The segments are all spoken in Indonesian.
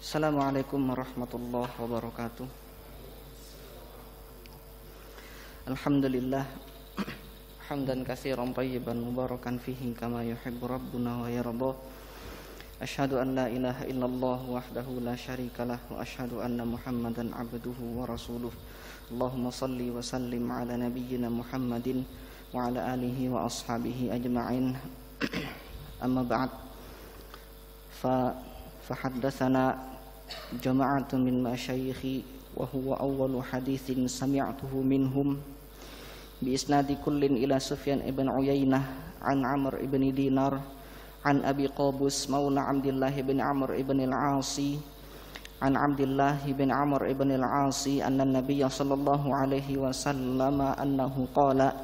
Assalamualaikum warahmatullahi wabarakatuh. Alhamdulillah hamdan katsiran thayyiban mubarakan fihi kama yuhibbu rabbuna wa yarda. Asyhadu an la ilaha illallah wahdahu la syarikalah wa asyhadu anna Muhammadan abduhu wa rasuluh. Allahumma salli wa sallim ala nabiyyina Muhammadin wa ala alihi wa ashabihi ajma'in. Amma ba'd. Fahaddatsana jama'atun min masyayikhi wa huwa awwalu haditsin sami'tuhu minhum bi isnadi kullin ila Sufyan ibn Uyainah an Amr ibn Dinar an Abi Qabus maula Abdullah ibn Amr ibn al-Asi an Abdullah ibn Amr ibn al-Asi anna Nabiy sallallahu alaihi wasallam annahu qala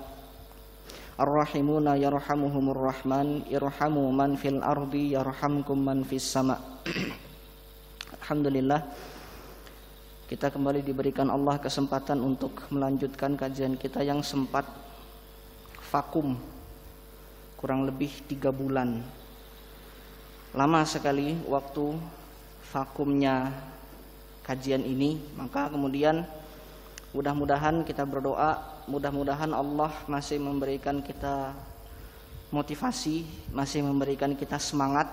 ar-rahimuna yarhamuhumur rahman irhamu man fil ardi yarhamkum man fis sama. Alhamdulillah, kita kembali diberikan Allah kesempatan untuk melanjutkan kajian kita yang sempat vakum kurang lebih 3 bulan. Lama sekali waktu vakumnya kajian ini. Maka kemudian mudah-mudahan kita berdoa, mudah-mudahan Allah masih memberikan kita motivasi, masih memberikan kita semangat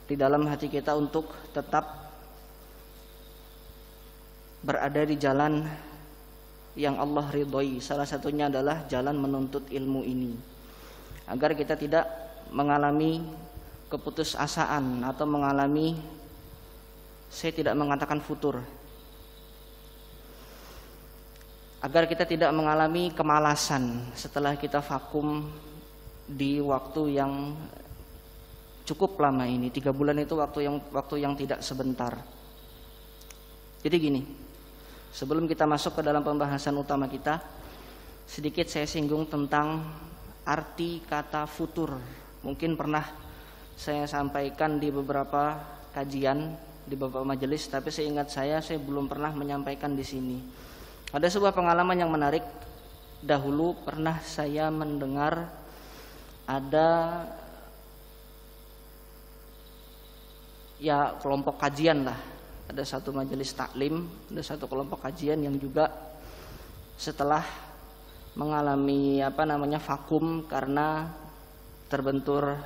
di dalam hati kita untuk tetap berada di jalan yang Allah ridhoi. Salah satunya adalah jalan menuntut ilmu ini, agar kita tidak mengalami keputusasaan atau mengalami, saya tidak mengatakan futur, agar kita tidak mengalami kemalasan setelah kita vakum di waktu yang cukup lama ini. 3 bulan itu waktu yang tidak sebentar. Jadi gini, sebelum kita masuk ke dalam pembahasan utama kita, sedikit saya singgung tentang arti kata futur. Mungkin pernah saya sampaikan di beberapa kajian, di beberapa majelis, tapi seingat saya belum pernah menyampaikan di sini. Ada sebuah pengalaman yang menarik. Dahulu pernah saya mendengar ada kelompok kajian lah. Ada satu majelis taklim, ada satu kelompok kajian yang juga setelah mengalami vakum karena terbentur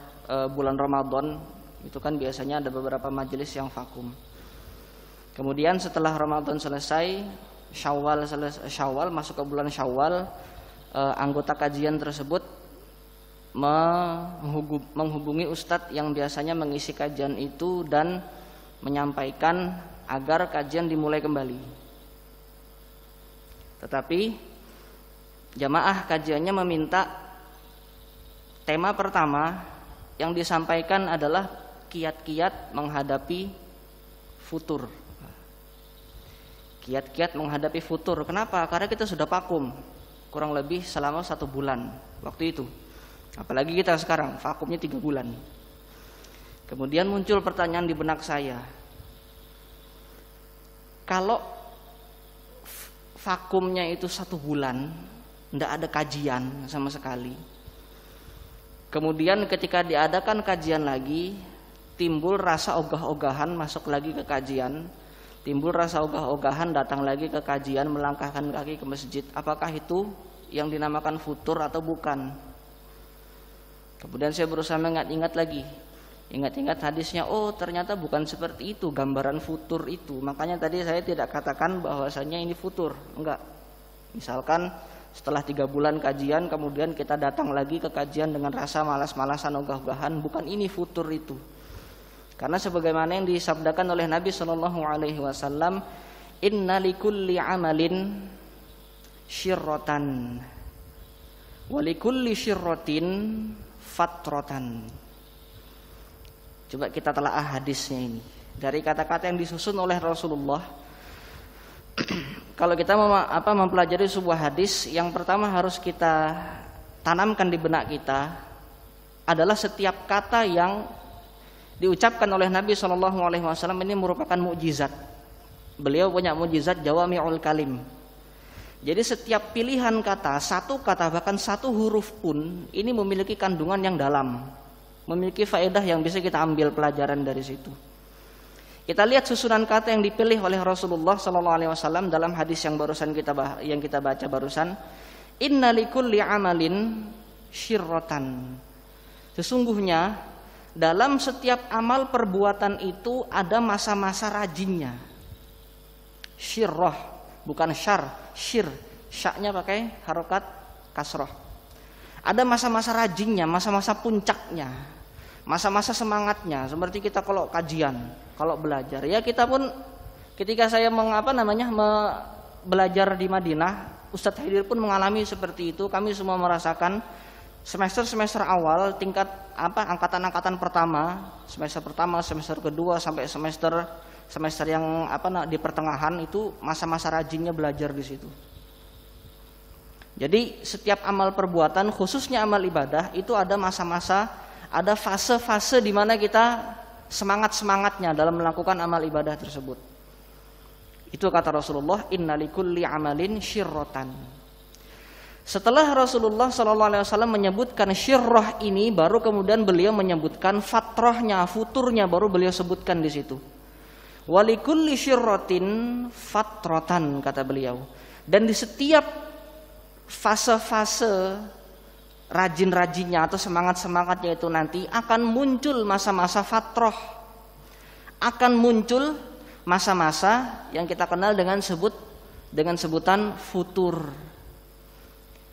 bulan Ramadan. Itu kan biasanya ada beberapa majelis yang vakum. Kemudian setelah Ramadan selesai, Syawal masuk ke bulan Syawal, anggota kajian tersebut menghubungi ustadz yang biasanya mengisi kajian itu dan menyampaikan agar kajian dimulai kembali. Tetapi jamaah kajiannya meminta tema pertama yang disampaikan adalah kiat-kiat menghadapi futur. Kiat-kiat menghadapi futur. Kenapa? Karena kita sudah vakum kurang lebih selama 1 bulan waktu itu. Apalagi kita sekarang vakumnya 3 bulan. Kemudian muncul pertanyaan di benak saya, kalau vakumnya itu 1 bulan, tidak ada kajian sama sekali. Kemudian ketika diadakan kajian lagi, timbul rasa ogah-ogahan masuk lagi ke kajian, timbul rasa ogah-ogahan datang lagi ke kajian, melangkahkan kaki ke masjid. Apakah itu yang dinamakan futur atau bukan? Kemudian saya berusaha mengingat-ingat lagi. Ingat-ingat hadisnya, oh ternyata bukan seperti itu gambaran futur itu. Makanya tadi saya tidak katakan bahwasanya ini futur, enggak. Misalkan setelah 3 bulan kajian kemudian kita datang lagi ke kajian dengan rasa malas-malasan, ogah-ogahan, bukan ini futur itu. Karena sebagaimana yang disabdakan oleh Nabi sallallahu alaihi wasallam, inna likulli amalin syirratan wa likulli syirratin fatratan. Coba kita telaah hadisnya ini. Dari kata-kata yang disusun oleh Rasulullah. Kalau kita mempelajari sebuah hadis, yang pertama harus kita tanamkan di benak kita adalah setiap kata yang diucapkan oleh Nabi SAW ini merupakan mukjizat. Beliau punya mukjizat jawami'ul kalim. Jadi setiap pilihan kata, satu kata bahkan 1 huruf pun ini memiliki kandungan yang dalam, memiliki faedah yang bisa kita ambil pelajaran dari situ. Kita lihat susunan kata yang dipilih oleh Rasulullah SAW dalam hadis yang barusan kita baca barusan. Inna likulli amalin syirrotan. Sesungguhnya dalam setiap amal perbuatan itu ada masa-masa rajinnya. Syirroh, bukan syar, syir. Syaknya pakai harokat kasroh. Ada masa-masa rajinnya, masa-masa puncaknya, masa-masa semangatnya. Seperti kita kalau kajian, kalau belajar, ya kita pun ketika saya belajar di Madinah, Ustadz Haidir pun mengalami seperti itu. Kami semua merasakan semester awal tingkat angkatan pertama, semester pertama, semester kedua sampai semester yang di pertengahan itu masa-masa rajinnya belajar di situ. Jadi setiap amal perbuatan, khususnya amal ibadah, itu ada masa-masa, ada fase-fase di mana kita semangat-semangatnya dalam melakukan amal ibadah tersebut. Itu kata Rasulullah, inna likulli amalin syirrotan. Setelah Rasulullah SAW menyebutkan syirroh ini, baru kemudian beliau menyebutkan fatrohnya, futurnya, baru beliau sebutkan di situ. Walikulli syirrotin fatrotan, kata beliau. Dan di setiap fase-fase rajin-rajinnya atau semangat-semangatnya itu nanti akan muncul masa-masa fatroh, akan muncul masa-masa yang kita kenal dengan sebutan futur.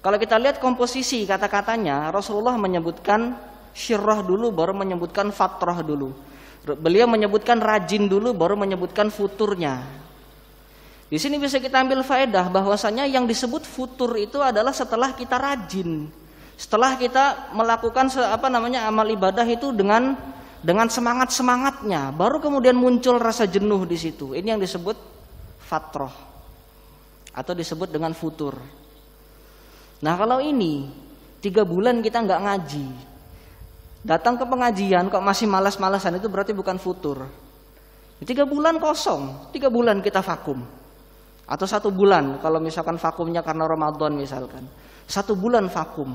Kalau kita lihat komposisi kata-katanya, Rasulullah menyebutkan syirroh dulu, baru menyebutkan fatroh dulu. Beliau menyebutkan rajin dulu, baru menyebutkan futurnya. Di sini bisa kita ambil faedah bahwasanya yang disebut futur itu adalah setelah kita rajin, setelah kita melakukan amal ibadah itu dengan semangat-semangatnya, baru kemudian muncul rasa jenuh di situ. Ini yang disebut fatroh atau disebut dengan futur. Nah, kalau ini 3 bulan kita nggak ngaji, datang ke pengajian kok masih malas-malasan, itu berarti bukan futur. 3 bulan kosong, 3 bulan kita vakum. Atau 1 bulan, kalau misalkan vakumnya karena Ramadan misalkan, 1 bulan vakum,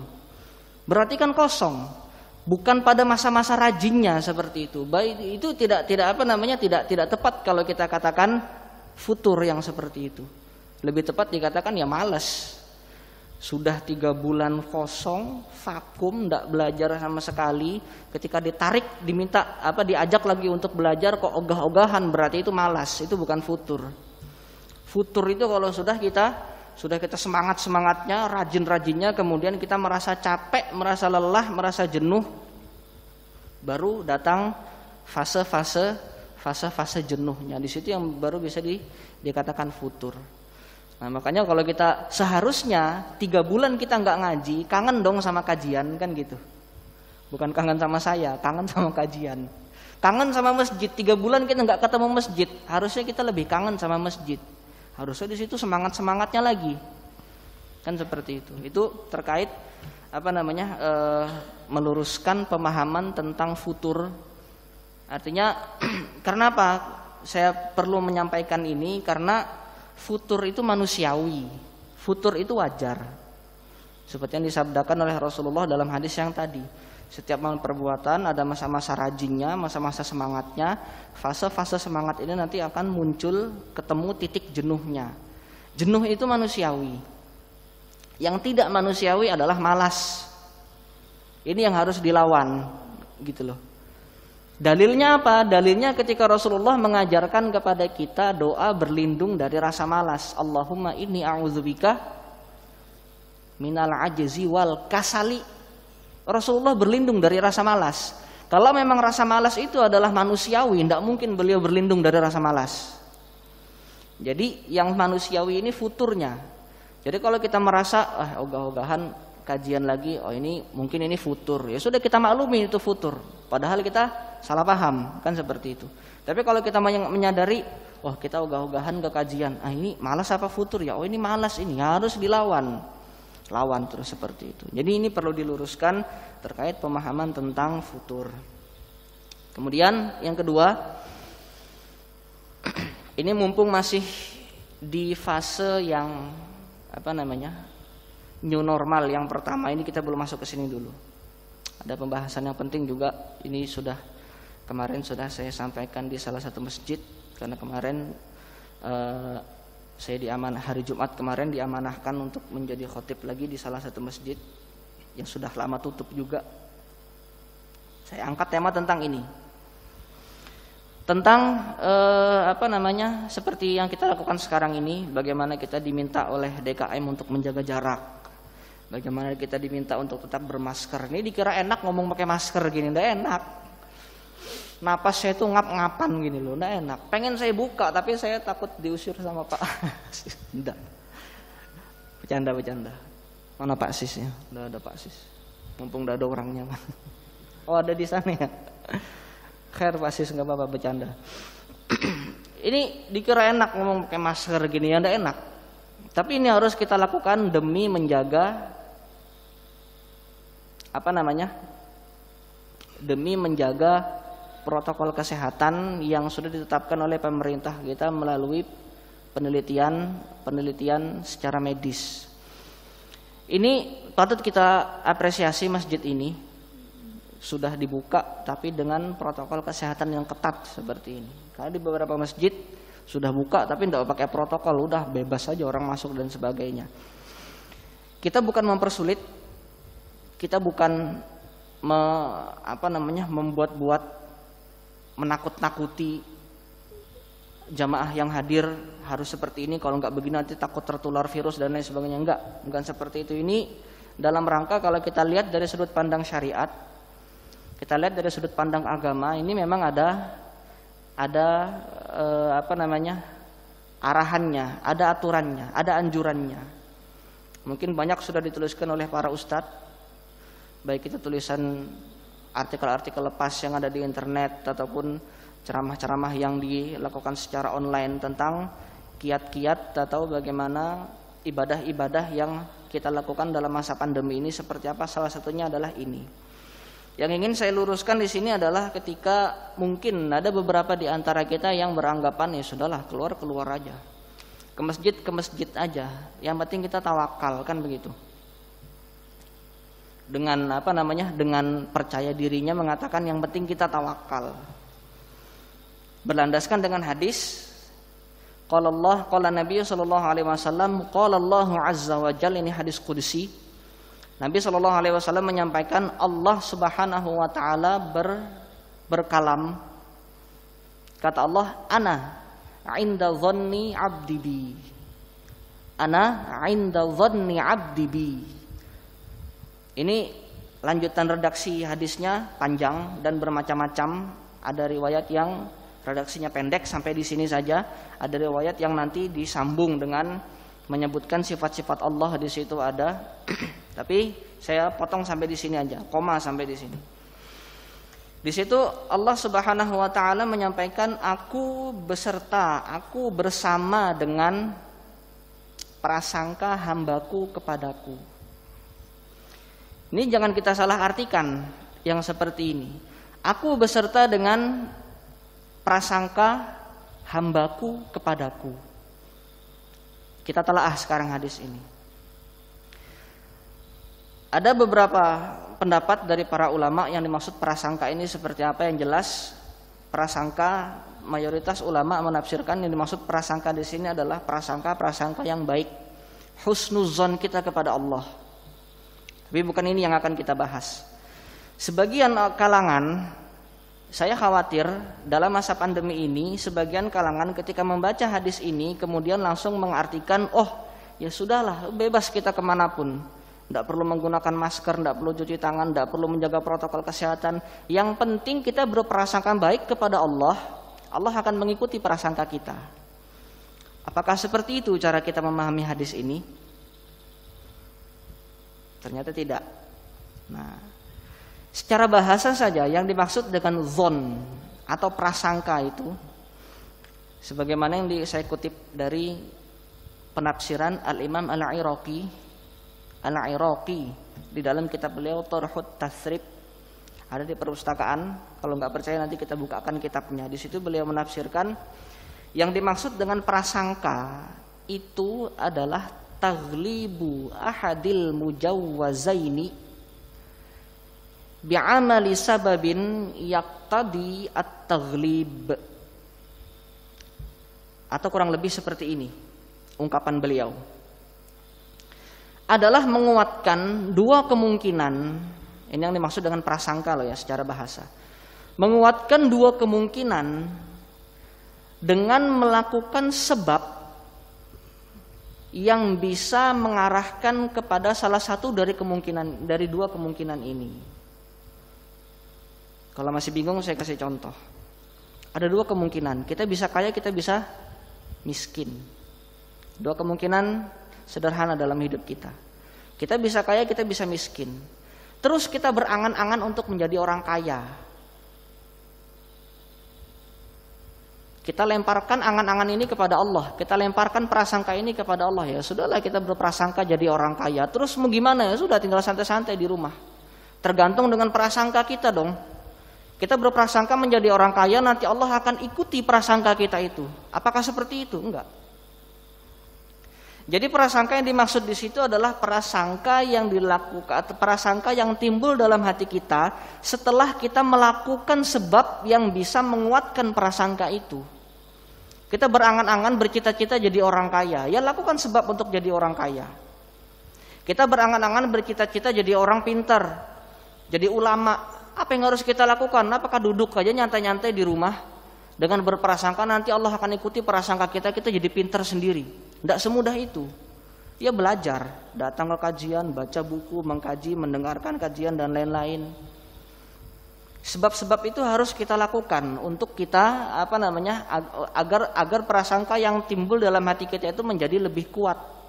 berarti kan kosong. Bukan pada masa-masa rajinnya seperti itu. Baik, itu tidak tepat kalau kita katakan futur yang seperti itu. Lebih tepat dikatakan ya malas. Sudah 3 bulan kosong, vakum, tidak belajar sama sekali. Ketika ditarik, diajak lagi untuk belajar kok ogah-ogahan, berarti itu malas. Itu bukan futur. Futur itu kalau sudah kita semangat-semangatnya, rajin-rajinnya, kemudian kita merasa capek, merasa lelah, merasa jenuh, baru datang fase-fase jenuhnya. Di situ yang baru bisa dikatakan futur. Nah, makanya kalau kita seharusnya 3 bulan kita nggak ngaji, kangen dong sama kajian, kan gitu. Bukan kangen sama saya, kangen sama kajian. Kangen sama masjid, 3 bulan kita nggak ketemu masjid, harusnya kita lebih kangen sama masjid. Harusnya di situ semangat-semangatnya lagi, kan seperti itu. Itu terkait meluruskan pemahaman tentang futur. Artinya, karena apa? Saya perlu menyampaikan ini karena futur itu manusiawi, futur itu wajar. Seperti yang disabdakan oleh Rasulullah dalam hadis yang tadi. Setiap amal perbuatan ada masa-masa rajinnya, masa-masa semangatnya. Fase-fase semangat ini nanti akan muncul, ketemu titik jenuhnya. Jenuh itu manusiawi. Yang tidak manusiawi adalah malas. Ini yang harus dilawan, gitu loh. Dalilnya apa? Dalilnya ketika Rasulullah mengajarkan kepada kita doa berlindung dari rasa malas. Allahumma inni a'udzubika minal ajzi wal kasali. Rasulullah berlindung dari rasa malas. Kalau memang rasa malas itu adalah manusiawi, tidak mungkin beliau berlindung dari rasa malas. Jadi yang manusiawi ini futurnya. Jadi kalau kita merasa ogah-ogahan kajian lagi, ini mungkin ini futur, ya sudah kita maklumi itu futur. Padahal kita salah paham, kan seperti itu. Tapi kalau kita menyadari, kita ogah-ogahan ke kajian, ini malas apa futur ya? Ini malas, ini harus dilawan. Lawan terus seperti itu. Jadi ini perlu diluruskan terkait pemahaman tentang futur. Kemudian yang kedua, ini mumpung masih di fase yang new normal yang pertama, ini kita belum masuk ke sini dulu. Ada pembahasan yang penting juga, ini sudah Kemarin sudah saya sampaikan di salah satu masjid, karena kemarin saya hari Jumat kemarin diamanahkan untuk menjadi khotib lagi di salah satu masjid yang sudah lama tutup juga. Saya angkat tema tentang ini, tentang seperti yang kita lakukan sekarang ini. Bagaimana kita diminta oleh DKM untuk menjaga jarak, bagaimana kita diminta untuk tetap bermasker. Ini dikira enak ngomong pakai masker gini, nggak enak. Napas saya tuh ngap-ngapan gini loh, nggak enak. Pengen saya buka tapi saya takut diusir sama Pak. Enggak. Bercanda. Mana Pak Sis ya? Udah ada Pak Sis. Mumpung udah ada orangnya. Oh, ada di sana ya. Khair Pak Sis, nggak apa-apa, bercanda. Ini dikira enak ngomong pakai masker gini, ya nggak enak. Tapi ini harus kita lakukan demi menjaga demi menjaga protokol kesehatan yang sudah ditetapkan oleh pemerintah kita melalui penelitian secara medis. Ini patut kita apresiasi, masjid ini sudah dibuka tapi dengan protokol kesehatan yang ketat seperti ini. Karena di beberapa masjid sudah buka tapi tidak pakai protokol, udah bebas saja orang masuk dan sebagainya. Kita bukan mempersulit, kita bukan membuat-buat, menakut-nakuti jamaah yang hadir harus seperti ini, kalau nggak begini nanti takut tertular virus dan lain sebagainya. Bukan seperti itu. Ini dalam rangka, kalau kita lihat dari sudut pandang syariat, kita lihat dari sudut pandang agama, ini memang ada arahannya, ada aturannya, ada anjurannya. Mungkin banyak sudah dituliskan oleh para ustadz, baik itu tulisan artikel-artikel lepas yang ada di internet ataupun ceramah-ceramah yang dilakukan secara online tentang kiat-kiat atau bagaimana ibadah-ibadah yang kita lakukan dalam masa pandemi ini seperti apa. Salah satunya adalah ini. Yang ingin saya luruskan di sini adalah ketika mungkin ada beberapa di antara kita yang beranggapan ya sudahlah, keluar aja, ke masjid aja, yang penting kita tawakal, kan begitu. Dengan dengan percaya dirinya mengatakan yang penting kita tawakal, berlandaskan dengan hadis qala Nabi sallallahu alaihi wasallam, qala Allahu azza wa jalla, ini hadis qudsi. Nabi sallallahu alaihi wasallam menyampaikan, Allah Subhanahu wa taala berkalam, kata Allah, ana 'inda dhanni 'abdi bi, ana 'inda dhanni 'abdi bi. Ini lanjutan redaksi hadisnya panjang dan bermacam-macam. Ada riwayat yang redaksinya pendek sampai di sini saja. Ada riwayat yang nanti disambung dengan menyebutkan sifat-sifat Allah, di situ ada. Tapi saya potong sampai di sini aja, koma sampai di sini. Di situ Allah Subhanahu wa taala menyampaikan, aku bersama dengan prasangka hambaku kepadaku. Ini jangan kita salah artikan yang seperti ini. Aku beserta dengan prasangka hambaku kepadaku. Kita telaah sekarang hadis ini. Ada beberapa pendapat dari para ulama yang dimaksud prasangka ini seperti apa. Yang jelas prasangka, mayoritas ulama menafsirkan yang dimaksud prasangka di sini adalah prasangka yang baik, husnuzon kita kepada Allah. Tapi bukan ini yang akan kita bahas. Sebagian kalangan, saya khawatir dalam masa pandemi ini, sebagian kalangan ketika membaca hadis ini kemudian langsung mengartikan, oh ya sudahlah, bebas kita kemanapun, tidak perlu menggunakan masker, tidak perlu cuci tangan, tidak perlu menjaga protokol kesehatan. Yang penting kita berprasangka baik kepada Allah, Allah akan mengikuti prasangka kita. Apakah seperti itu cara kita memahami hadis ini? Ternyata tidak. Nah, secara bahasa saja yang dimaksud dengan zon atau prasangka itu, sebagaimana yang saya kutip dari penafsiran Al-Imam Al-Iraqi di dalam kitab beliau Tarhut Tasrib, ada di perpustakaan. Kalau nggak percaya nanti kita bukakan kitabnya. Di situ beliau menafsirkan yang dimaksud dengan prasangka itu adalah taghlibu ahadil mujawwazaini bi'amali sababin taqtadi at-taghlib, atau kurang lebih seperti ini ungkapan beliau, adalah menguatkan dua kemungkinan. Ini yang dimaksud dengan prasangka loh ya secara bahasa. Menguatkan dua kemungkinan dengan melakukan sebab yang bisa mengarahkan kepada salah satu dari dua kemungkinan ini. Kalau masih bingung saya kasih contoh. Ada dua kemungkinan, kita bisa kaya, kita bisa miskin. Dua kemungkinan sederhana dalam hidup kita. Kita bisa kaya, kita bisa miskin. Terus kita berangan-angan untuk menjadi orang kaya. Kita lemparkan angan-angan ini kepada Allah, kita lemparkan prasangka ini kepada Allah. Ya sudahlah, kita berprasangka jadi orang kaya. Terus mau gimana? Ya sudah, tinggal santai-santai di rumah. Tergantung dengan prasangka kita dong. Kita berprasangka menjadi orang kaya, nanti Allah akan ikuti prasangka kita itu. Apakah seperti itu? Enggak. Jadi prasangka yang dimaksud di situ adalah prasangka yang dilakukan, atau prasangka yang timbul dalam hati kita setelah kita melakukan sebab yang bisa menguatkan prasangka itu. Kita berangan-angan bercita-cita jadi orang kaya, ya lakukan sebab untuk jadi orang kaya. Kita berangan-angan bercita-cita jadi orang pintar, jadi ulama. Apa yang harus kita lakukan? Apakah duduk aja nyantai-nyantai di rumah dengan berprasangka nanti Allah akan ikuti prasangka kita jadi pintar sendiri? Tidak semudah itu. Ya belajar, datang ke kajian, baca buku, mengkaji, mendengarkan kajian dan lain-lain. Sebab-sebab itu harus kita lakukan untuk kita agar prasangka yang timbul dalam hati kita itu menjadi lebih kuat.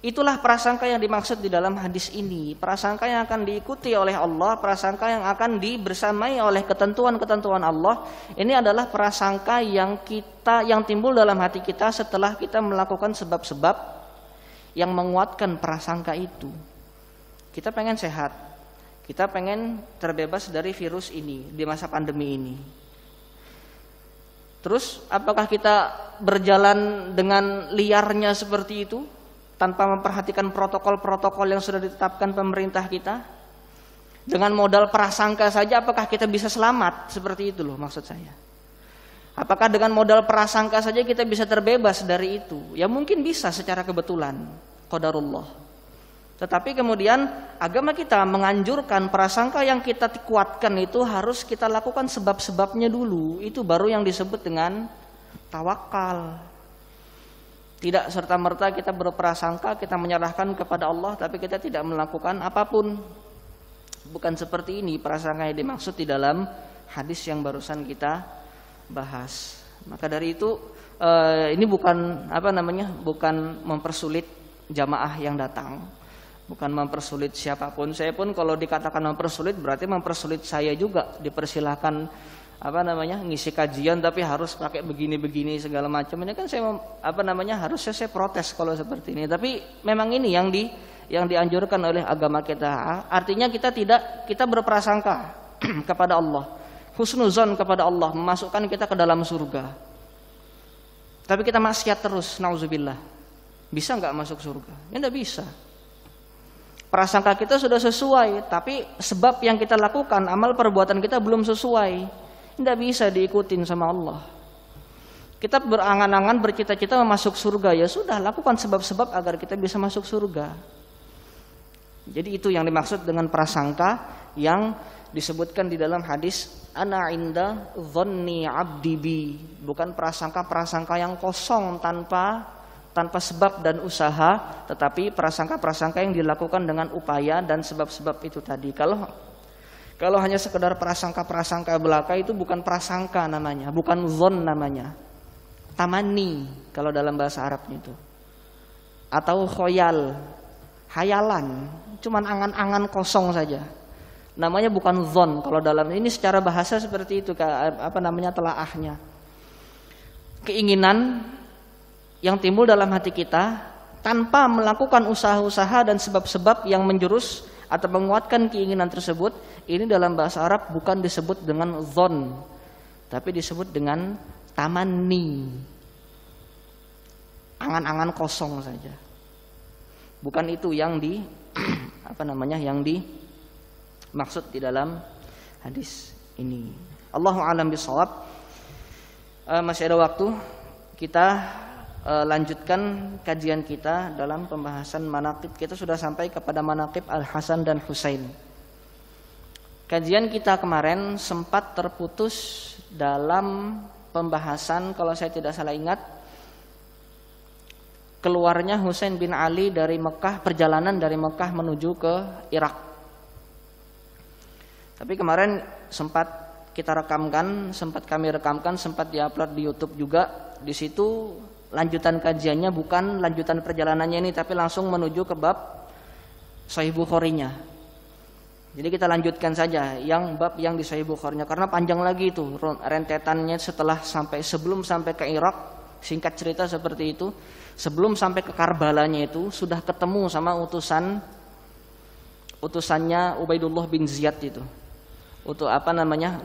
Itulah prasangka yang dimaksud di dalam hadis ini. Prasangka yang akan diikuti oleh Allah, prasangka yang akan dibersamai oleh ketentuan-ketentuan Allah. Ini adalah prasangka yang timbul dalam hati kita setelah kita melakukan sebab-sebab yang menguatkan prasangka itu. Kita pengen sehat, kita pengen terbebas dari virus ini di masa pandemi ini. Terus apakah kita berjalan dengan liarnya seperti itu, tanpa memperhatikan protokol-protokol yang sudah ditetapkan pemerintah kita? Dengan modal prasangka saja apakah kita bisa selamat? Seperti itu loh maksud saya. Apakah dengan modal prasangka saja kita bisa terbebas dari itu? Ya mungkin bisa secara kebetulan, qadarullah. Tetapi kemudian agama kita menganjurkan prasangka yang kita kuatkan itu harus kita lakukan sebab-sebabnya dulu. Itu baru yang disebut dengan tawakal. Tidak serta-merta kita berprasangka, kita menyerahkan kepada Allah, tapi kita tidak melakukan apapun. Bukan seperti ini prasangka yang dimaksud di dalam hadis yang barusan kita bahas. Maka dari itu ini bukan bukan mempersulit jamaah yang datang, bukan mempersulit siapapun. Saya pun kalau dikatakan mempersulit berarti mempersulit saya juga. Dipersilahkan ngisi kajian tapi harus pakai begini-begini segala macam. Ini kan saya harusnya saya protes kalau seperti ini. Tapi memang ini yang dianjurkan oleh agama kita. Artinya kita berprasangka kepada Allah, husnuzon kepada Allah, memasukkan kita ke dalam surga. Tapi kita maksiat terus, nauzubillah. Bisa nggak masuk surga? Ya nggak bisa. Prasangka kita sudah sesuai, tapi sebab yang kita lakukan, amal perbuatan kita belum sesuai. Tidak bisa diikutin sama Allah. Kita berangan-angan bercita-cita masuk surga, ya sudah lakukan sebab-sebab agar kita bisa masuk surga. Jadi itu yang dimaksud dengan prasangka yang disebutkan di dalam hadis ana inda dhanni abdi bi. Bukan prasangka-prasangka yang kosong tanpa sebab dan usaha, tetapi prasangka-prasangka yang dilakukan dengan upaya dan sebab-sebab itu tadi. Kalau hanya sekedar prasangka-prasangka belaka itu bukan prasangka namanya, bukan zon namanya. Tamani kalau dalam bahasa Arabnya itu. Atau khoyal, hayalan, cuman angan-angan kosong saja. Namanya bukan zon kalau dalam ini secara bahasa seperti itu telaahnya. Keinginan yang timbul dalam hati kita tanpa melakukan usaha-usaha dan sebab-sebab yang menjurus atau menguatkan keinginan tersebut, ini dalam bahasa Arab bukan disebut dengan zon, tapi disebut dengan tamanni. Angan-angan kosong saja. Bukan itu yang yang dimaksud di dalam hadis ini. Allahu a'lam bishawab. Masih ada waktu, kita lanjutkan kajian kita dalam pembahasan manaqib. Kita sudah sampai kepada manaqib Al-Hasan dan Husain. Kajian kita kemarin sempat terputus dalam pembahasan, kalau saya tidak salah ingat, keluarnya Husain bin Ali dari Mekah, perjalanan dari Mekah menuju ke Irak. Tapi kemarin sempat kita rekamkan, sempat kami rekamkan, sempat diupload di YouTube juga. Di situ lanjutan kajiannya bukan lanjutan perjalanannya ini, tapi langsung menuju ke bab Sahih Bukhari-nya. Jadi kita lanjutkan saja yang bab yang di Sahih Bukhari-nya, karena panjang lagi itu rentetannya setelah sebelum sampai ke Irak. Singkat cerita seperti itu, sebelum sampai ke Karbalanya itu sudah ketemu sama utusannya Ubaidullah bin Ziyad itu. Untuk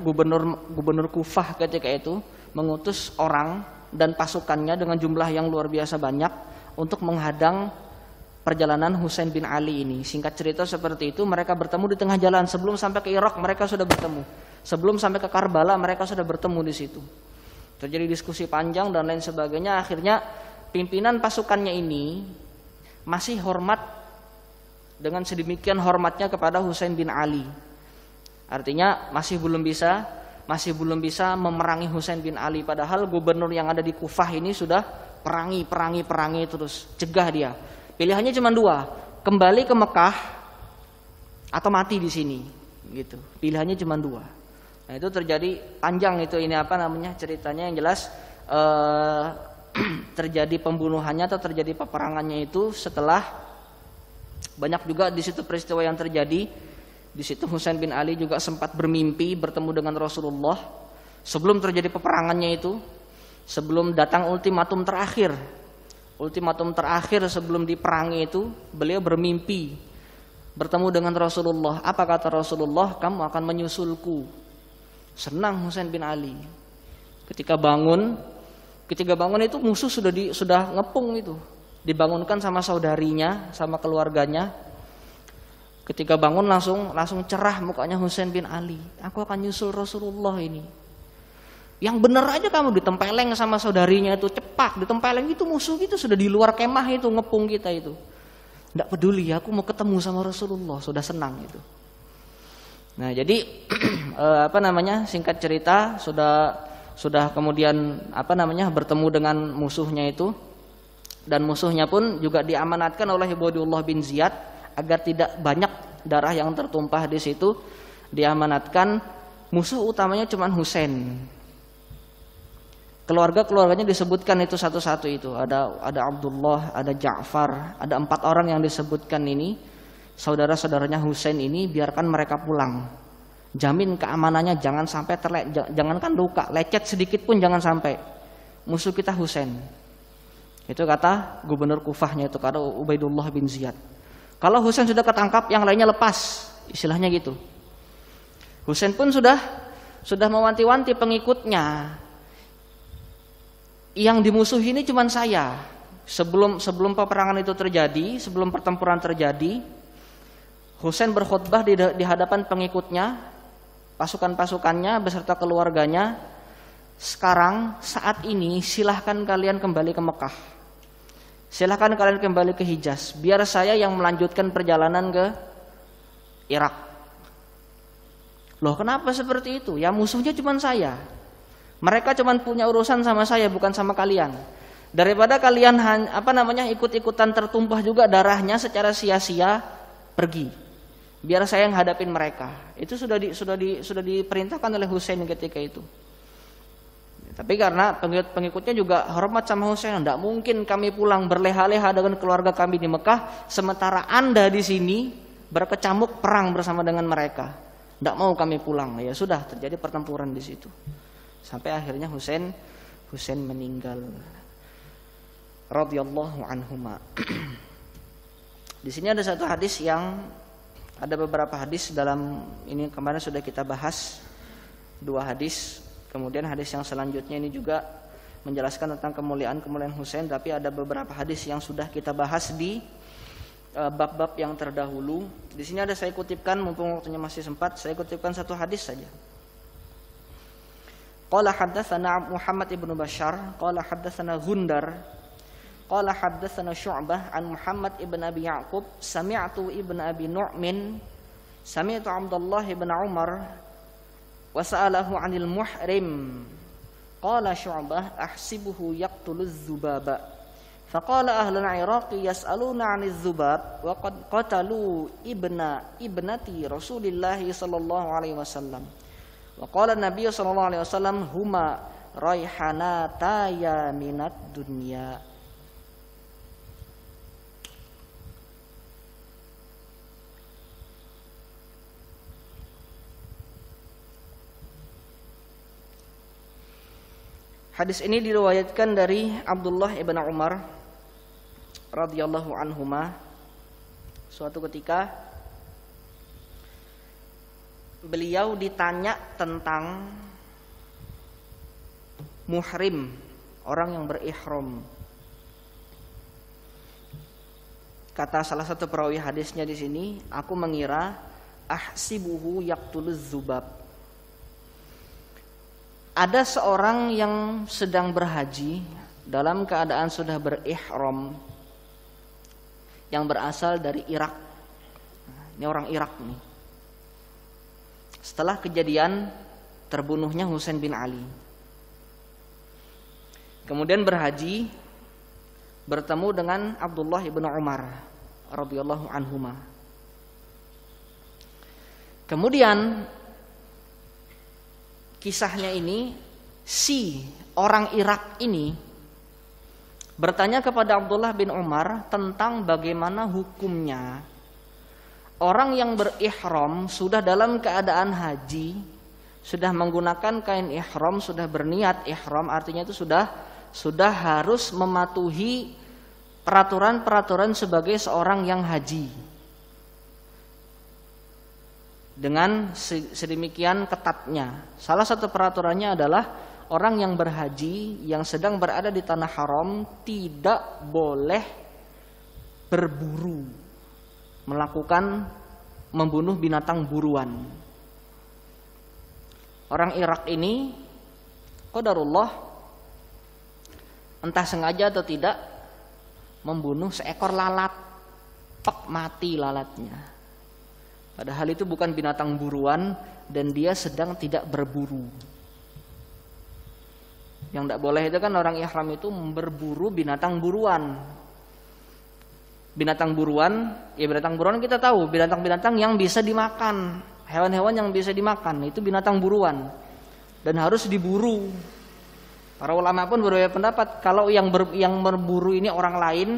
gubernur Kufah ketika itu mengutus orang dan pasukannya dengan jumlah yang luar biasa banyak untuk menghadang perjalanan Husain bin Ali ini. Singkat cerita seperti itu, mereka bertemu di tengah jalan. Sebelum sampai ke Irak mereka sudah bertemu. Sebelum sampai ke Karbala mereka sudah bertemu di situ. Terjadi diskusi panjang dan lain sebagainya. Akhirnya pimpinan pasukannya ini masih hormat dengan sedemikian hormatnya kepada Husain bin Ali. Artinya masih belum bisa memerangi Husain bin Ali, padahal gubernur yang ada di Kufah ini sudah perangi terus, cegah dia. Pilihannya cuma dua, kembali ke Mekah atau mati di sini, gitu. Pilihannya cuma dua. Nah itu terjadi panjang itu ceritanya, yang jelas terjadi pembunuhannya atau terjadi peperangannya itu setelah banyak juga di situ peristiwa yang terjadi. Di situ Husain bin Ali juga sempat bermimpi bertemu dengan Rasulullah sebelum terjadi peperangannya itu, sebelum datang ultimatum terakhir. Ultimatum terakhir sebelum diperangi itu, beliau bermimpi bertemu dengan Rasulullah. Apa kata Rasulullah? Kamu akan menyusulku. Senang Husain bin Ali. Ketika bangun itu musuh sudah ngepung itu. Dibangunkan sama saudarinya, sama keluarganya. Ketika bangun langsung cerah mukanya Husain bin Ali. Aku akan nyusul Rasulullah ini. Yang bener aja kamu ditempeleng sama saudarinya itu, cepak ditempeleng itu, musuh itu sudah di luar kemah itu ngepung kita itu. Enggak peduli, aku mau ketemu sama Rasulullah, sudah senang itu. Nah, jadi singkat cerita sudah kemudian bertemu dengan musuhnya itu, dan musuhnya pun juga diamanatkan oleh Ubaidullah bin Ziyad agar tidak banyak darah yang tertumpah di situ. Diamanatkan, musuh utamanya cuma Husain. Keluarganya disebutkan itu satu-satu itu. Ada Abdullah, ada Ja'far, ada 4 orang yang disebutkan ini. Saudara-saudaranya Husain ini biarkan mereka pulang. Jamin keamanannya, jangan sampai jangankan luka, lecet sedikit pun jangan sampai. Musuh kita Husain. Itu kata gubernur Kufahnya itu, kata Ubaidullah bin Ziyad. Kalau Husain sudah ketangkap, yang lainnya lepas, istilahnya gitu. Husain pun sudah mewanti-wanti pengikutnya. Yang dimusuhi ini cuma saya. Sebelum peperangan itu terjadi, sebelum pertempuran terjadi, Husain berkhutbah di hadapan pengikutnya, pasukan-pasukannya beserta keluarganya. Sekarang saat ini silahkan kalian kembali ke Mekah. Silahkan kalian kembali ke Hijaz. Biar saya yang melanjutkan perjalanan ke Irak. Loh, kenapa seperti itu? Ya musuhnya cuma saya. Mereka cuma punya urusan sama saya, bukan sama kalian. Daripada kalian ikut-ikutan tertumpah juga darahnya secara sia-sia, pergi. Biar saya yang hadapin mereka. Itu sudah diperintahkan oleh Husain ketika itu. Tapi karena pengikutnya juga hormat sama Husain, tidak mungkin kami pulang berleha-leha dengan keluarga kami di Mekah, sementara Anda di sini berkecamuk perang bersama dengan mereka. Tidak mau kami pulang. Ya sudah, terjadi pertempuran di situ. Sampai akhirnya Husain meninggal radhiyallahu anhuma. Di sini ada satu hadis ada beberapa hadis dalam ini, kemarin sudah kita bahas 2 hadis. Kemudian hadis yang selanjutnya ini juga menjelaskan tentang kemuliaan Husain, tapi ada beberapa hadis yang sudah kita bahas di bab-bab yang terdahulu. Di sini ada saya kutipkan, mumpung waktunya masih sempat, saya kutipkan satu hadis saja. Qala haddatsana Muhammad ibn Bashar qala haddatsana Gundar qala haddatsana Syu'bah an Muhammad ibn Abi Ya'qub sami'tu ibn Abi Nu'min sami'tu Abdullah ibn Umar wa sa'alahu 'anil muhrim qala Syu'bah ahsibuhu yaqtuluz zubaba faqala ahlul Iraqi yas'aluna 'aniz zubab wa qad qatalu ibnati Rasulillah sallallahu alaihi wasallam wa qala Nabi sallallahu alaihi wasallam huma raihanataya minad dunya. Hadis ini diriwayatkan dari Abdullah ibn Umar radhiyallahu anhuma. Suatu ketika beliau ditanya tentang muhrim, orang yang berihram. Kata salah satu perawi hadisnya di sini, aku mengira ahsibuhu yaqtuluz zubab. Ada seorang yang sedang berhaji dalam keadaan sudah berihram yang berasal dari Irak. Ini orang Irak nih. Setelah kejadian terbunuhnya Husain bin Ali, kemudian berhaji bertemu dengan Abdullah ibn Umar radhiyallahu anhuma. Kemudian kisahnya ini, si orang Irak ini bertanya kepada Abdullah bin Umar tentang bagaimana hukumnya orang yang berihram sudah dalam keadaan haji, sudah menggunakan kain ihram, sudah berniat ihram, artinya itu sudah harus mematuhi peraturan-peraturan sebagai seorang yang haji dengan sedemikian ketatnya. Salah satu peraturannya adalah orang yang berhaji yang sedang berada di tanah haram tidak boleh berburu, membunuh binatang buruan. Orang Irak ini qadarullah entah sengaja atau tidak membunuh seekor lalat, mati lalatnya. Padahal itu bukan binatang buruan dan dia sedang tidak berburu. Yang tidak boleh itu kan orang ihram itu berburu binatang buruan. Binatang buruan kita tahu, binatang-binatang yang bisa dimakan, hewan-hewan yang bisa dimakan, itu binatang buruan dan harus diburu. Para ulama pun berbeda pendapat, kalau yang berburu ini orang lain,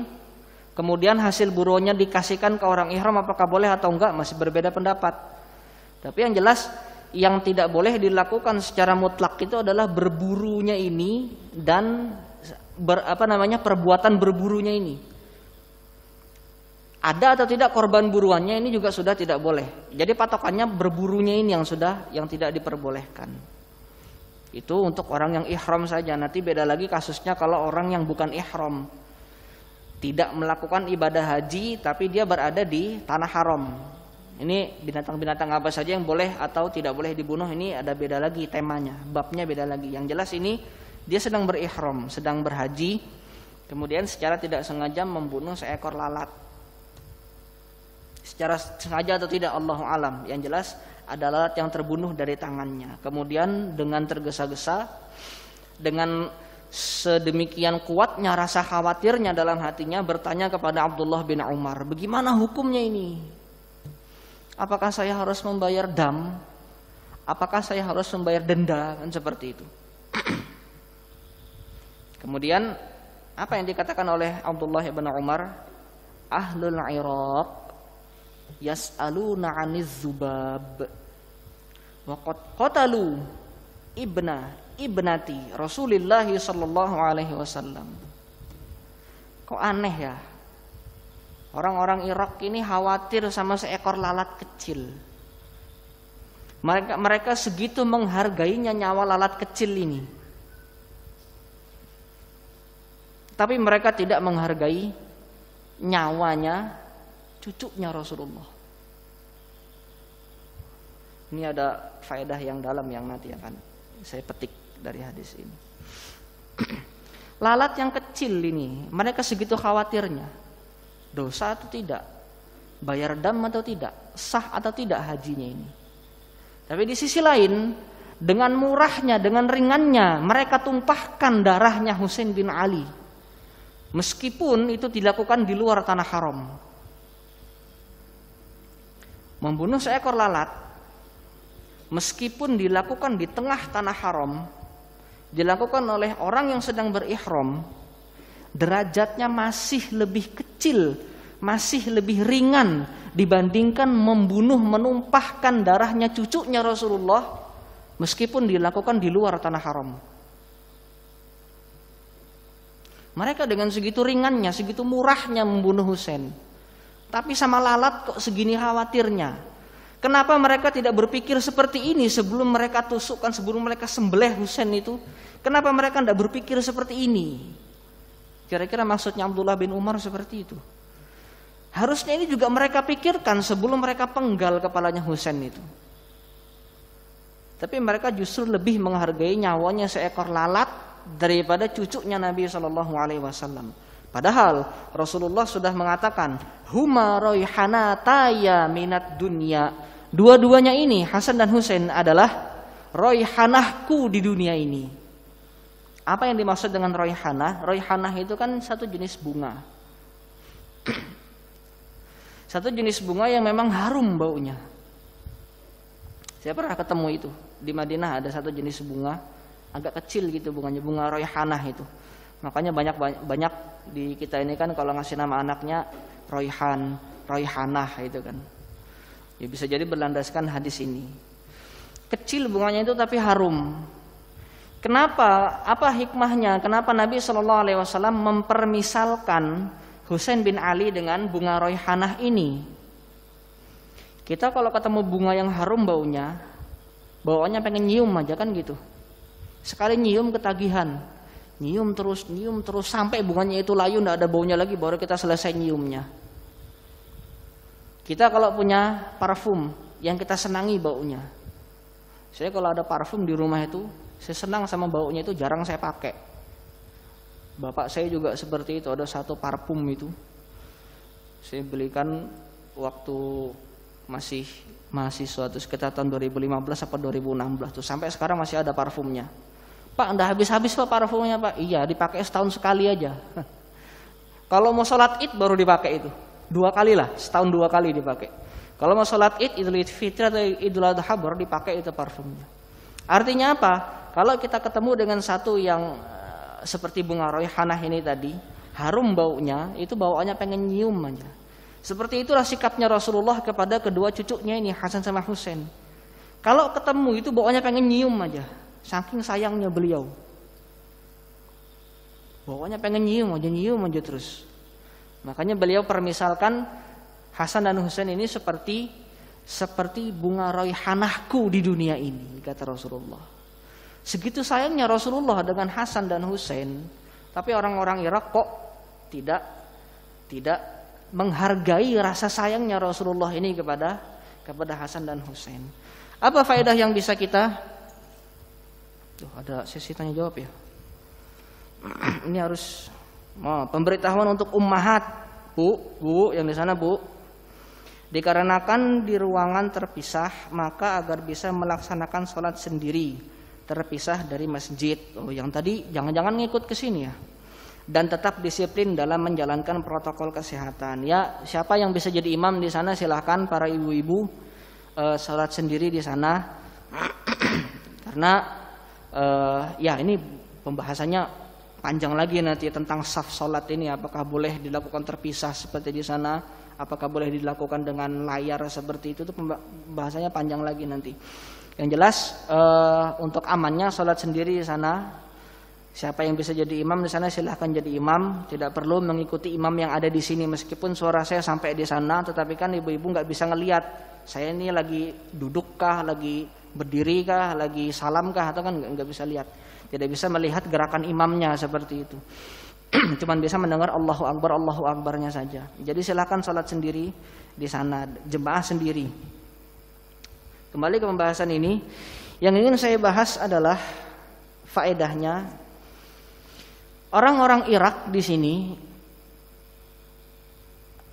kemudian hasil buruannya dikasihkan ke orang ihram, apakah boleh atau enggak, masih berbeda pendapat. Tapi yang jelas yang tidak boleh dilakukan secara mutlak itu adalah berburunya ini dan perbuatan berburunya ini. Ada atau tidak korban buruannya ini juga sudah tidak boleh. Jadi patokannya berburunya ini yang tidak diperbolehkan. Itu untuk orang yang ihram saja. Nanti beda lagi kasusnya kalau orang yang bukan ihram, tidak melakukan ibadah haji tapi dia berada di tanah haram. Ini binatang-binatang apa saja yang boleh atau tidak boleh dibunuh, ini ada beda lagi temanya, babnya beda lagi. Yang jelas ini dia sedang berihram, sedang berhaji, kemudian secara tidak sengaja membunuh seekor lalat. Secara sengaja atau tidak Allahu alam. Yang jelas ada lalat yang terbunuh dari tangannya. Kemudian dengan tergesa-gesa, dengan sedemikian kuatnya rasa khawatirnya dalam hatinya, bertanya kepada Abdullah bin Umar, bagaimana hukumnya ini? Apakah saya harus membayar dam? Apakah saya harus membayar denda? Kan seperti itu. Kemudian apa yang dikatakan oleh Abdullah bin Umar? Ahlul Iraq yas'aluna 'aniz zubab wa qad qatalu ibnati Rasulillah sallallahu alaihi wasallam. Kok aneh ya? Orang-orang Irak ini khawatir sama seekor lalat kecil. Mereka segitu menghargainya nyawa lalat kecil ini. Tapi mereka tidak menghargai nyawanya cucunya Rasulullah. Ini ada faedah yang dalam yang nanti akan saya petik dari hadis ini. Lalat yang kecil ini, mereka segitu khawatirnya. Dosa atau tidak? Bayar dam atau tidak? Sah atau tidak hajinya ini? Tapi di sisi lain, dengan murahnya, dengan ringannya, mereka tumpahkan darahnya Husain bin Ali. Meskipun itu dilakukan di luar tanah haram. Membunuh seekor lalat, meskipun dilakukan di tengah tanah haram, dilakukan oleh orang yang sedang berihram, derajatnya masih lebih kecil, masih lebih ringan dibandingkan membunuh, menumpahkan darahnya cucunya Rasulullah, meskipun dilakukan di luar tanah haram. Mereka dengan segitu ringannya, segitu murahnya membunuh Husain. Tapi sama lalat kok segini khawatirnya. Kenapa mereka tidak berpikir seperti ini sebelum mereka tusukkan, sebelum mereka sembelih Husain itu? Kenapa mereka tidak berpikir seperti ini? Kira-kira maksudnya Abdullah bin Umar seperti itu. Harusnya ini juga mereka pikirkan sebelum mereka penggal kepalanya Husain itu. Tapi mereka justru lebih menghargai nyawanya seekor lalat daripada cucunya Nabi SAW. Padahal Rasulullah sudah mengatakan, huma royhanataya minat dunya. Dua-duanya ini, Hasan dan Husain, adalah royhanahku di dunia ini. Apa yang dimaksud dengan royhanah? Royhanah itu kan satu jenis bunga. Satu jenis bunga yang memang harum baunya. Saya pernah ketemu itu. Di Madinah ada satu jenis bunga, agak kecil gitu bunganya, bunga royhanah itu. Makanya banyak di kita ini kan kalau ngasih nama anaknya Royhan, Royhanah itu kan. Ya bisa jadi berlandaskan hadis ini. Kecil bunganya itu tapi harum. Kenapa? Apa hikmahnya? Kenapa Nabi SAW mempermisalkan Husain bin Ali dengan bunga Royhanah ini? Kita kalau ketemu bunga yang harum bawaannya pengen nyium aja kan gitu. Sekali nyium ketagihan. Nyium terus sampai bunganya itu layu, tidak ada baunya lagi, baru kita selesai nyiumnya. Kita kalau punya parfum yang kita senangi baunya, saya kalau ada parfum di rumah itu, saya senang sama baunya itu, jarang saya pakai. Bapak saya juga seperti itu, ada satu parfum itu, saya belikan waktu masih mahasiswa tuh sekitar tahun 2015 atau 2016 tuh, sampai sekarang masih ada parfumnya. Pak, udah habis-habis Pak parfumnya Pak. Iya, dipakai setahun sekali aja. Kalau mau sholat id baru dipakai itu. 2 kali lah, setahun 2 kali dipakai. Kalau mau sholat id, Idul Fitri atau Idul Adha baru dipakai itu parfumnya. Artinya apa? Kalau kita ketemu dengan satu yang seperti bunga royhanah ini tadi, harum baunya, itu bawaannya pengen nyium aja. Seperti itulah sikapnya Rasulullah kepada kedua cucunya ini, Hasan sama Husain. Kalau ketemu itu bawaannya pengen nyium aja. Saking sayangnya beliau, bawaannya pengen nyium aja terus. Makanya beliau permisalkan Hasan dan Husain ini seperti bunga royhanahku di dunia ini, kata Rasulullah. Segitu sayangnya Rasulullah dengan Hasan dan Husain, tapi orang-orang Irak kok tidak menghargai rasa sayangnya Rasulullah ini kepada Hasan dan Husain. Apa faedah yang bisa kita? Tuh, ada sesi tanya jawab ya. Ini harus pemberitahuan untuk ummahat, Bu yang di sana Bu. Dikarenakan di ruangan terpisah, maka agar bisa melaksanakan sholat sendiri, terpisah dari masjid. Oh, yang tadi jangan-jangan ngikut ke sini ya. Dan tetap disiplin dalam menjalankan protokol kesehatan. Ya, siapa yang bisa jadi imam di sana silahkan para ibu-ibu sholat sendiri di sana. Karena ya ini pembahasannya panjang lagi nanti tentang saf sholat ini, apakah boleh dilakukan terpisah seperti di sana, apakah boleh dilakukan dengan layar seperti itu pembahasannya panjang lagi nanti. Yang jelas untuk amannya sholat sendiri di sana, siapa yang bisa jadi imam di sana silahkan jadi imam, tidak perlu mengikuti imam yang ada di sini meskipun suara saya sampai di sana, tetapi kan ibu-ibu nggak bisa ngelihat saya ini lagi duduk kah, lagi berdiri kah, lagi salam kah, atau kan nggak bisa lihat, tidak bisa melihat gerakan imamnya seperti itu. Cuman bisa mendengar Allahu Akbarnya saja. Jadi silakan sholat sendiri di sana, jemaah sendiri. Kembali ke pembahasan ini, yang ingin saya bahas adalah faedahnya, orang-orang Irak di sini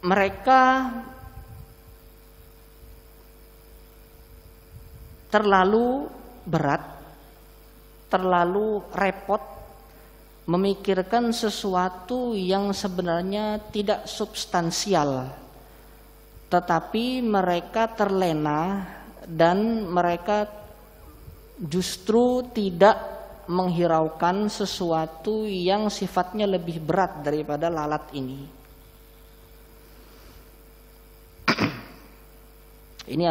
mereka terlalu berat, terlalu repot memikirkan sesuatu yang sebenarnya tidak substansial, tetapi mereka terlena dan mereka justru tidak menghiraukan sesuatu yang sifatnya lebih berat daripada lalat ini. Ini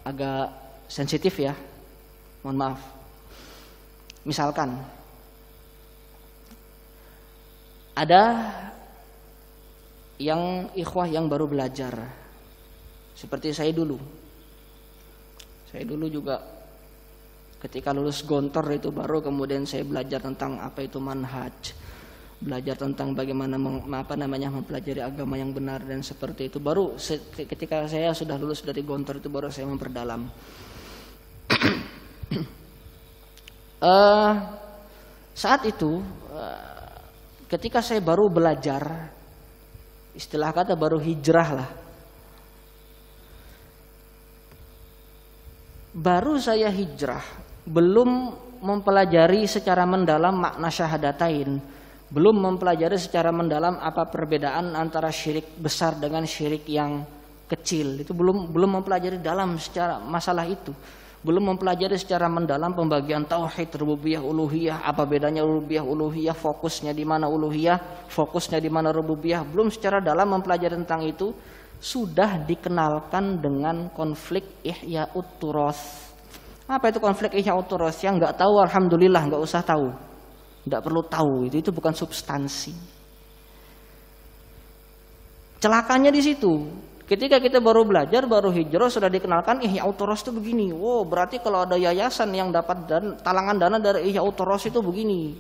agak sensitif ya, mohon maaf. Misalkan ada yang ikhwah yang baru belajar, seperti saya dulu. Saya dulu juga ketika lulus gontor itu baru kemudian saya belajar tentang apa itu manhaj, belajar tentang bagaimana mempelajari agama yang benar dan seperti itu. Baru ketika saya sudah lulus dari gontor itu baru saya memperdalam. Saat itu ketika saya baru belajar, istilah kata baru hijrah lah, baru saya hijrah, belum mempelajari secara mendalam makna syahadatain, belum mempelajari secara mendalam apa perbedaan antara syirik besar dengan syirik yang kecil. Itu belum mempelajari dalam secara masalah itu. Belum mempelajari secara mendalam pembagian tauhid rububiyah uluhiyah, apa bedanya rububiyah uluhiyah, fokusnya di mana uluhiyah, fokusnya di mana rububiyah. Belum secara dalam mempelajari tentang itu, sudah dikenalkan dengan konflik ihya'ut turas. Apa itu konflik ihya'ut turas? Yang nggak tahu alhamdulillah, nggak usah tahu, nggak perlu tahu, itu bukan substansi. Celakanya di situ. Ketika kita baru belajar, baru hijrah, sudah dikenalkan ihya'ut turas itu begini. Wow, berarti kalau ada yayasan yang dapat talangan dana dari ihya'ut turas itu begini.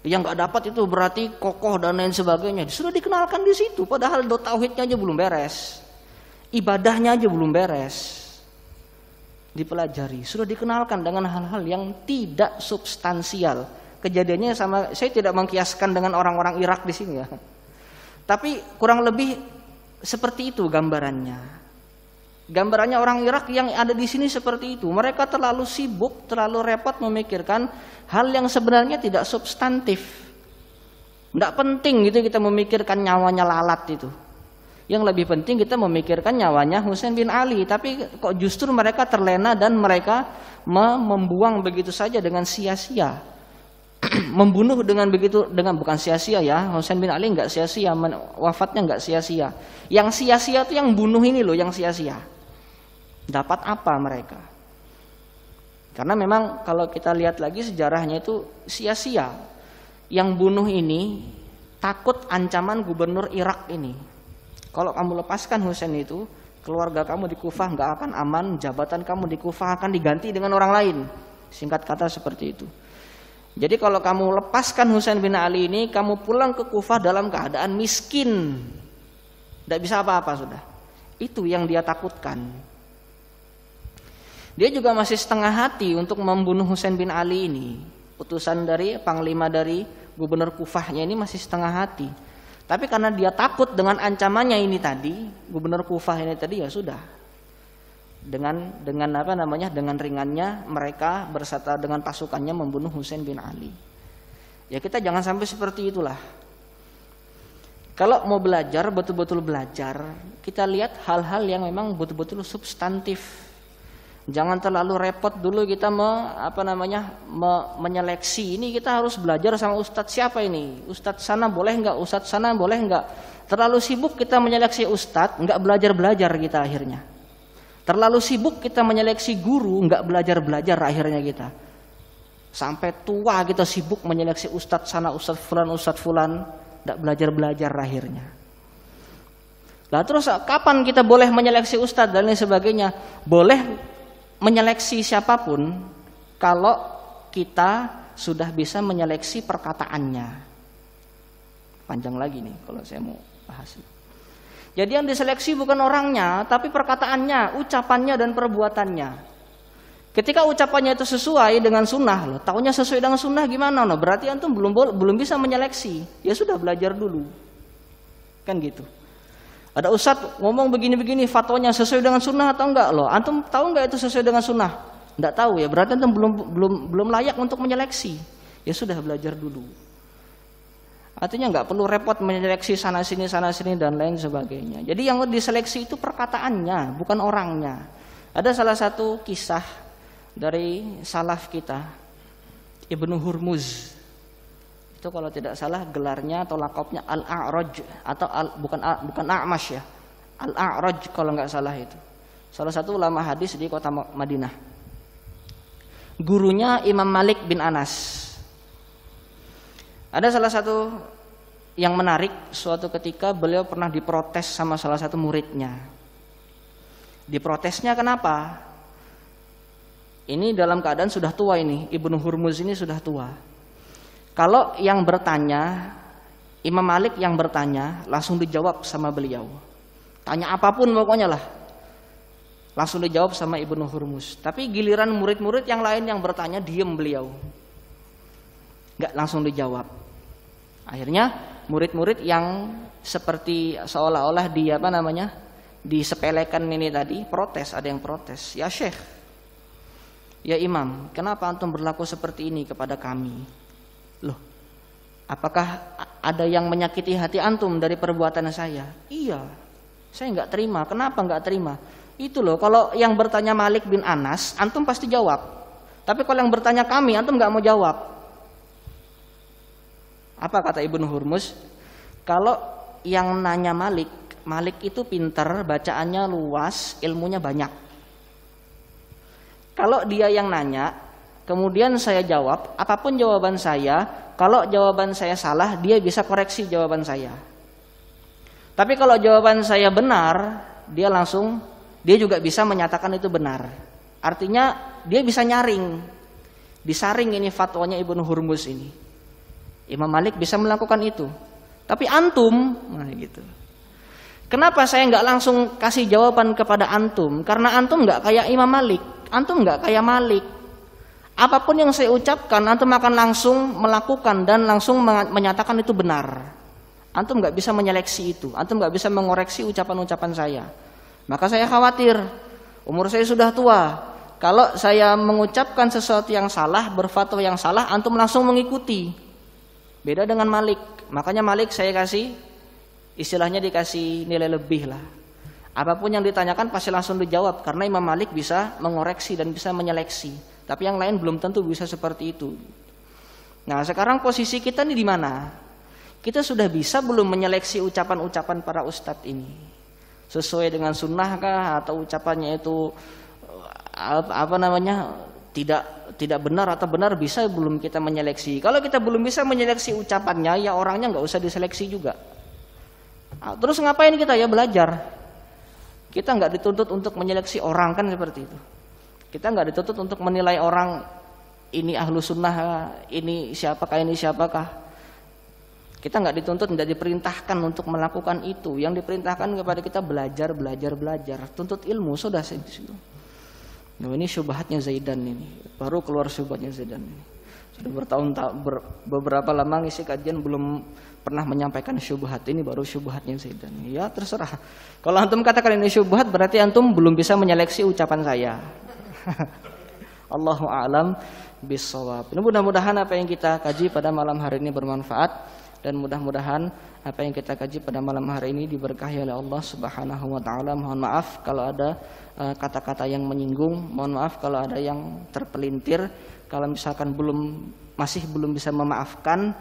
Yang nggak dapat itu berarti kokoh dan lain sebagainya. Sudah dikenalkan di situ. Padahal tauhidnya aja belum beres, ibadahnya aja belum beres, dipelajari. Sudah dikenalkan dengan hal-hal yang tidak substansial. Kejadiannya sama. Saya tidak mengkiaskan dengan orang-orang Irak di sini ya. Tapi kurang lebih seperti itu gambarannya. Gambarannya orang Irak yang ada di sini seperti itu. Mereka terlalu sibuk, terlalu repot memikirkan hal yang sebenarnya tidak substantif. Tidak penting gitu kita memikirkan nyawanya lalat itu. Yang lebih penting kita memikirkan nyawanya Husain bin Ali. Tapi kok justru mereka terlena dan mereka membuang begitu saja dengan sia-sia. Membunuh dengan begitu, dengan bukan sia-sia ya. Husain bin Ali nggak sia-sia, wafatnya nggak sia-sia. Yang sia-sia itu yang bunuh ini loh, yang sia-sia. Dapat apa mereka? Karena memang kalau kita lihat lagi sejarahnya itu sia-sia. Yang bunuh ini takut ancaman gubernur Irak ini. Kalau kamu lepaskan Husain itu, keluarga kamu di Kufah nggak akan aman, jabatan kamu di Kufah akan diganti dengan orang lain. Singkat kata seperti itu. Jadi kalau kamu lepaskan Husain bin Ali ini, kamu pulang ke Kufah dalam keadaan miskin, tidak bisa apa-apa sudah. Itu yang dia takutkan. Dia juga masih setengah hati untuk membunuh Husain bin Ali ini. Utusan dari panglima dari gubernur Kufahnya ini masih setengah hati. Tapi karena dia takut dengan ancamannya ini tadi, gubernur Kufah ini tadi, ya sudah. Dengan ringannya mereka berserta dengan pasukannya membunuh Husain bin Ali. Ya kita jangan sampai seperti itulah. Kalau mau belajar, betul-betul belajar, kita lihat hal-hal yang memang betul-betul substantif. Jangan terlalu repot dulu kita menyeleksi. Ini kita harus belajar sama ustadz siapa ini? Ustadz sana boleh nggak? Ustadz sana boleh nggak? Terlalu sibuk kita menyeleksi ustadz, nggak belajar kita akhirnya. Terlalu sibuk kita menyeleksi guru, nggak belajar akhirnya kita. Sampai tua kita sibuk menyeleksi ustadz sana, ustadz fulan, nggak belajar akhirnya. Lah terus kapan kita boleh menyeleksi ustadz dan lain sebagainya? Boleh menyeleksi siapapun kalau kita sudah bisa menyeleksi perkataannya. Panjang lagi nih kalau saya mau bahas. Jadi yang diseleksi bukan orangnya, tapi perkataannya, ucapannya dan perbuatannya. Ketika ucapannya itu sesuai dengan sunnah, loh, taunya sesuai dengan sunnah gimana? Loh, berarti antum belum bisa menyeleksi. Ya sudah, belajar dulu. Kan gitu. Ada ustadz ngomong begini-begini, fatwanya sesuai dengan sunnah atau enggak? Loh, antum tahu enggak itu sesuai dengan sunnah? Enggak tahu ya, berarti antum belum layak untuk menyeleksi. Ya sudah, belajar dulu. Artinya enggak perlu repot menyeleksi sana sini dan lain sebagainya. Jadi yang diseleksi itu perkataannya, bukan orangnya. Ada salah satu kisah dari salaf kita, Ibnu Hurmuz. Itu kalau tidak salah gelarnya atau lakopnya Al-A'raj atau bukan A'mash ya. Al-A'raj kalau nggak salah itu. Salah satu ulama hadis di kota Madinah. Gurunya Imam Malik bin Anas. Ada salah satu yang menarik, suatu ketika beliau pernah diprotes sama salah satu muridnya. Diprotesnya kenapa? Ini dalam keadaan sudah tua ini, Ibnu Hurmuz ini sudah tua. Kalau yang bertanya, Imam Malik yang bertanya, langsung dijawab sama beliau. Tanya apapun pokoknya lah, langsung dijawab sama Ibnu Hurmuz. Tapi giliran murid-murid yang lain yang bertanya, diem beliau, nggak langsung dijawab. Akhirnya murid-murid yang seperti seolah-olah disepelekan ini tadi, protes, ada yang protes. Ya Syekh, ya Imam, kenapa antum berlaku seperti ini kepada kami? Loh, apakah ada yang menyakiti hati antum dari perbuatan saya? Iya, saya nggak terima. Kenapa nggak terima? Itu loh, kalau yang bertanya Malik bin Anas, antum pasti jawab. Tapi kalau yang bertanya kami, antum nggak mau jawab. Apa kata Ibnu Hurmuz? Kalau yang nanya Malik itu pinter, bacaannya luas, ilmunya banyak. Kalau dia yang nanya, kemudian saya jawab, apapun jawaban saya, kalau jawaban saya salah, dia bisa koreksi jawaban saya. Tapi kalau jawaban saya benar, dia juga bisa menyatakan itu benar. Artinya dia bisa nyaring, disaring ini fatwanya Ibnu Hurmuz ini. Imam Malik bisa melakukan itu. Tapi antum, nah gitu. Kenapa saya nggak langsung kasih jawaban kepada antum? Karena antum nggak kayak Imam Malik. Antum nggak kayak Malik. Apapun yang saya ucapkan, antum akan langsung melakukan dan langsung menyatakan itu benar. Antum nggak bisa menyeleksi itu. Antum nggak bisa mengoreksi ucapan-ucapan saya. Maka saya khawatir, umur saya sudah tua. Kalau saya mengucapkan sesuatu yang salah, berfatwa yang salah, antum langsung mengikuti. Beda dengan Malik. Makanya Malik saya kasih, istilahnya dikasih nilai lebih lah. Apapun yang ditanyakan pasti langsung dijawab, karena Imam Malik bisa mengoreksi dan bisa menyeleksi. Tapi yang lain belum tentu bisa seperti itu. Nah, sekarang posisi kita ini di mana? Kita sudah bisa belum menyeleksi ucapan-ucapan para ustadz ini? Sesuai dengan sunnah kah, atau ucapannya itu tidak benar atau benar, bisa belum kita menyeleksi? Kalau kita belum bisa menyeleksi ucapannya, ya orangnya nggak usah diseleksi juga. Terus ngapain kita? Ya belajar. Kita nggak dituntut untuk menyeleksi orang, kan seperti itu. Kita nggak dituntut untuk menilai orang, ini ahlu sunnah, ini siapakah. Kita nggak dituntut, nggak diperintahkan untuk melakukan itu. Yang diperintahkan kepada kita belajar. Tuntut ilmu, sudah di situ. Nah, ini syubhatnya Zaidan ini. Baru keluar syubhatnya Zaidan ini. Sudah bertahun-tahun, beberapa lama ngisi kajian belum pernah menyampaikan syubhat, ini baru syubhatnya Zaidan. Ya terserah. Kalau antum katakan ini syubhat, berarti antum belum bisa menyeleksi ucapan saya. Allahu a'lam bissawab. Mudah-mudahan apa yang kita kaji pada malam hari ini bermanfaat, dan mudah-mudahan apa yang kita kaji pada malam hari ini diberkahi oleh Allah Subhanahu wa taala. Mohon maaf kalau ada kata-kata yang menyinggung, mohon maaf kalau ada yang terpelintir. Kalau misalkan masih belum bisa memaafkan,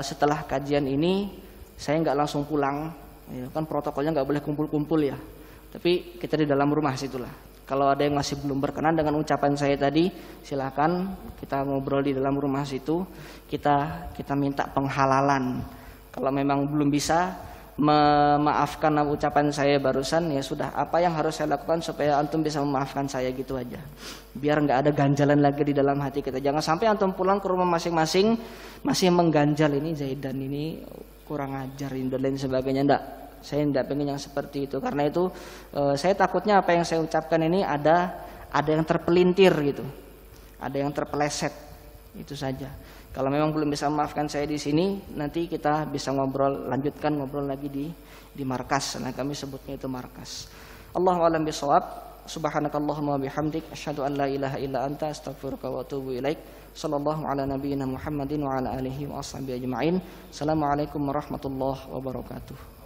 setelah kajian ini saya nggak langsung pulang, ya, kan protokolnya nggak boleh kumpul-kumpul ya. Tapi kita di dalam rumah situlah. Kalau ada yang masih belum berkenan dengan ucapan saya tadi, silakan kita ngobrol di dalam rumah situ. Kita minta penghalalan. Kalau memang belum bisa memaafkan ucapan saya barusan, ya sudah, apa yang harus saya lakukan supaya antum bisa memaafkan saya, gitu aja. Biar nggak ada ganjalan lagi di dalam hati kita. Jangan sampai antum pulang ke rumah masing-masing masih mengganjal, ini Zaidan ini kurang ajar dan lain sebagainya. Enggak. Saya tidak pengen yang seperti itu. Karena itu saya takutnya apa yang saya ucapkan ini ada ada yang terpelintir gitu, ada yang terpeleset, itu saja. Kalau memang belum bisa memaafkan saya di sini, nanti kita bisa lanjutkan ngobrol lagi di markas. Nah, kami sebutnya itu markas. Allahu a'lam bishawab. Subhanakallahumma bihamdik asyhadu an la ilaha illa anta astaghfiruka wa atubu ilaik. Sallallahu ala nabiyyina Muhammadin wa ala alihi wa ashabihi ajma'in. Assalamualaikum warahmatullahi wabarakatuh.